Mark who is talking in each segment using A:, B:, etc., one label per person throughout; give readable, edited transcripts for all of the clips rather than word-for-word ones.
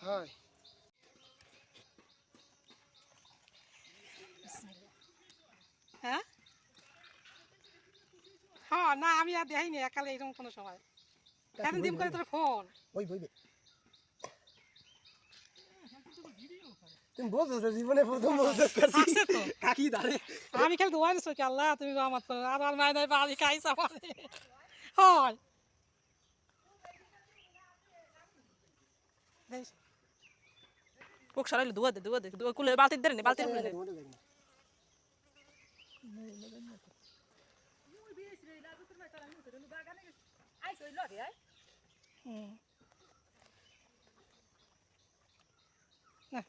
A: হয়
B: হ্যাঁ হ্যাঁ না আমি আর দেখাইনি একালে এরকম কোনো সময় এখন দিন করে তোর ফোন
A: ওই বইবে তুমি বোঝো যে জীবনে প্রথম মনোযোগ করছি
B: আছে তো
A: কাকি দাঁড়ে
B: আমি খালি দোয়া নিচ্ছি কি আল্লাহ তুমি রহমত করো আর আর মায় নাই বাড়ি খাইছ আমার হয়
C: কোক সরাইলে ধোয়া দে কুলে বালতি দে নে বালতির কুলে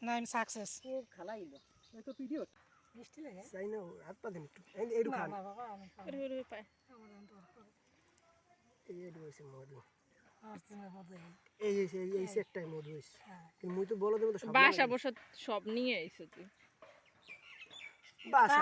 B: না আমি সাকসেস
A: খালাইলো এই তো ভিডিও
B: মিষ্টি লাগে
A: চাই না হাত পা দিন একটু এইটু
B: না
A: খান
B: না বাবা আমি
C: পায়
A: এইটু হয়েছে মধু
B: আর তুমি বদলে
A: এই সেটটাই মধু হয়েছে কিন্তু মুই তো বলো দেবো তো সব
C: বাসা বসা সব নিয়ে আইছো তুই
A: বাসা